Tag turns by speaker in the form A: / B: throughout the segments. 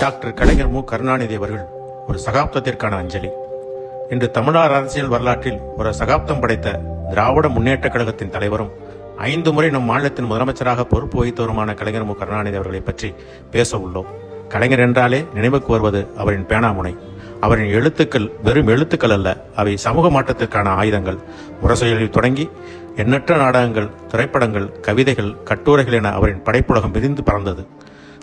A: Doctor கலைஞர் மு. கருணாநிதி அவர்கள் ஒரு சகாப்தத்திற்கான அஞ்சலி. இன்று தமிழ்நாடு அரசியல் வரலாற்றில் ஒரு சகாப்தம் படைத்த திராவிட முன்னேற்ற கழகத்தின் தலைவரும் 5 முறை நம் மாநிலத்தின் முதலமைச்சராக பொறுப்பு வகித்தவருமான கலைஞர் மு. கருணாநிதி அவர்களை பற்றி பேச உள்ளோம். கலைஞர் என்றாலே நினைவுக்கு வருவது அவரின் பேனாமுனை. அவரின் எழுத்துக்கள் வெறும் எழுத்துக்கள் அல்ல, அவை சமூக மாற்றத்திற்கான ஆயுதங்கள். முரசொலியில் தொடங்கி எண்ணற்ற நாடகங்கள், திரைப்படங்கள், கவிதைகள், கட்டுரைகள் என அவரின் படைப்புலகம் விரிந்து பறந்தது.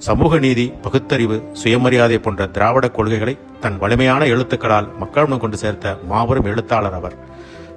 A: சமூக நீதி, பகுத்தறிவு, சுயமரியாதை போன்ற திராவிட கொள்கைகளை தன் வலிமையான எழுத்துக்களால் மக்களிடம் கொண்டு சேர்த்த மாபெரும் எழுத்தாளர் அவர்.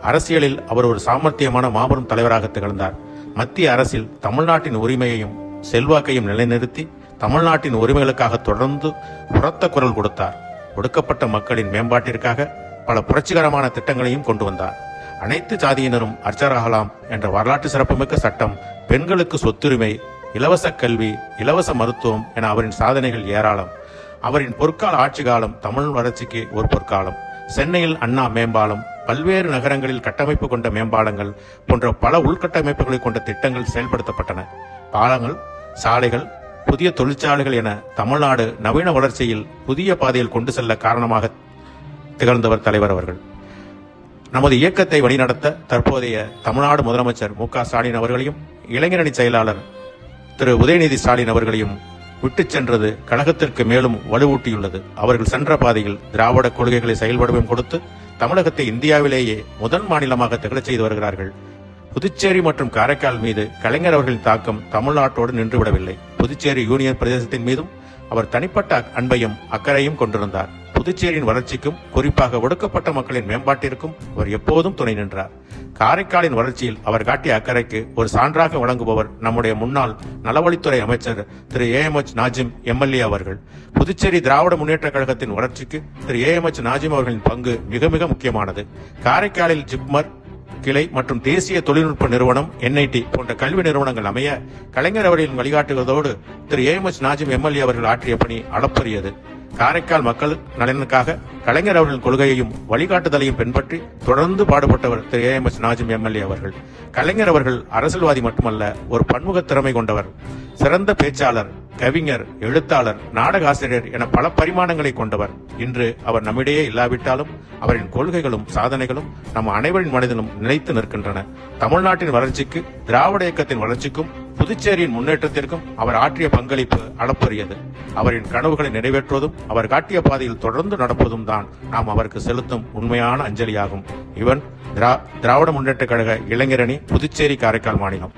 A: அரசியலில் அவர் ஒரு சாமர்த்தியமான மாபெரும் தலைவராக திகழ்ந்தார். மத்திய அரசில் தமிழ்நாட்டின் உரிமையையும் செல்வாக்கையும் நிலைநிறுத்தி தமிழ்நாட்டின் உரிமைகளுக்காக தொடர்ந்து உரத்த குரல் கொடுத்தார். ஒடுக்கப்பட்ட மக்களின் மேம்பாட்டிற்காக பல புரட்சிகரமான திட்டங்களையும் கொண்டு வந்தார். அனைத்து சாதியினரும் அர்ச்சகராகலாம் என்ற வரலாற்று சிறப்புமிக்க சட்டம், பெண்களுக்கு சொத்துரிமை, இலவச கல்வி, இலவச மருத்துவம் என அவரின் சாதனைகள் ஏராளம். அவரின் பொற்கால ஆட்சி காலம் தமிழ் வளர்ச்சிக்கு ஒரு பொற்காலம். சென்னையில் அண்ணா மேம்பாலம், பல்வேறு நகரங்களில் கட்டமைப்பு கொண்ட மேம்பாலங்கள் போன்ற பல உள்கட்டமைப்புகளை கொண்ட திட்டங்கள் செயல்படுத்தப்பட்டன. பாலங்கள், சாலைகள், புதிய தொழிற்சாலைகள் என தமிழ்நாடு நவீன வளர்ச்சியில் புதிய பாதையில் கொண்டு செல்ல காரணமாக திகழ்ந்தவர் தலைவர் அவர்கள். நமது இயக்கத்தை வழிநடத்த தற்போதைய தமிழ்நாடு முதலமைச்சர் மு. க. ஸ்டாலின் அவர்களையும் இளைஞரணி செயலாளர் திரு உதயநிதி ஸ்டாலின் அவர்களையும் விட்டுச் சென்றது கழகத்திற்கு மேலும் வலுவூட்டியுள்ளது. அவர்கள் சென்ற பாதையில் திராவிட கொள்கைகளை செயல்படுவம் கொடுத்து தமிழகத்தை இந்தியாவிலேயே முதல் மாநிலமாக திகழச் செய்து வருகிறார்கள். புதுச்சேரி மற்றும் காரைக்கால் மீது கலைஞர் அவர்களின் தாக்கம் தமிழ்நாட்டோடு நின்றுவிடவில்லை. புதுச்சேரி யூனியன் பிரதேசத்தின் மீதும் அவர் தனிப்பட்ட அன்பையும் அக்கறையும் கொண்டிருந்தார். புதுச்சேரியின் வளர்ச்சிக்கும் குறிப்பாக ஒடுக்கப்பட்ட மக்களின் மேம்பாட்டிற்கும் அவர் எப்போதும் துணை நின்றார். காரைக்காலின் வளர்ச்சியில் அவர் காட்டிய அக்கறைக்கு ஒரு சான்றாக வழங்குபவர் நம்முடைய முன்னாள் நலவழித்துறை அமைச்சர் திரு ஏஎம்எச் நாஜிம் எம்எல்ஏ அவர்கள். புதுச்சேரி திராவிட முன்னேற்ற கழகத்தின் வளர்ச்சிக்கு திரு ஏஎம்எச் நாஜிம் அவர்களின் பங்கு மிக மிக முக்கியமானது. காரைக்காலில் ஜிப்மர் கிளை மற்றும் தேசிய தொழில்நுட்ப நிறுவனம் NIT போன்ற கல்வி நிறுவனங்கள் அமைய கலைஞர் அவர்களின் வழிகாட்டுவதோடு திரு ஏஎம்எச் நாஜிம் எம்எல்ஏ அவர்கள் ஆற்றிய பணி அளப்பரியது. காரைக்கால் மக்கள் நலனுக்காக கலைஞர் அவர்களின் கொள்கையையும் வழிகாட்டுதலையும் பின்பற்றி தொடர்ந்து பாடுபட்டவர் திரு ஏஎம்எச் நாஜிம் எம்எல்ஏ அவர்கள். கலைஞர் அவர்கள் அரசியல்வாதி மட்டுமல்ல, ஒரு பன்முக திறமை கொண்டவர். சிறந்த பேச்சாளர், கவிஞர், எழுத்தாளர், நாடக ஆசிரியர் என பல பரிமாணங்களை கொண்டவர். இன்று அவர் நம்மிடையே இல்லாவிட்டாலும் அவரின் கொள்கைகளும் சாதனைகளும் நம் அனைவரின் மனதிலும் நிலைத்து நிற்கின்றன. தமிழ்நாட்டின் வளர்ச்சிக்கு, திராவிட இயக்கத்தின் வளர்ச்சிக்கும், புதுச்சேரியின் முன்னேற்றத்திற்கும் அவர் ஆற்றிய பங்களிப்பு அளப்பரியது. அவரின் கனவுகளை நிறைவேற்றுவதும் அவர் காட்டிய பாதையில் தொடர்ந்து நடப்பதும் தான் நாம் அவருக்கு செலுத்தும் உண்மையான அஞ்சலியாகும். இவன் திராவிட முன்னேற்ற கழக இளைஞரணி, புதுச்சேரி, காரைக்கால் மாநிலம்.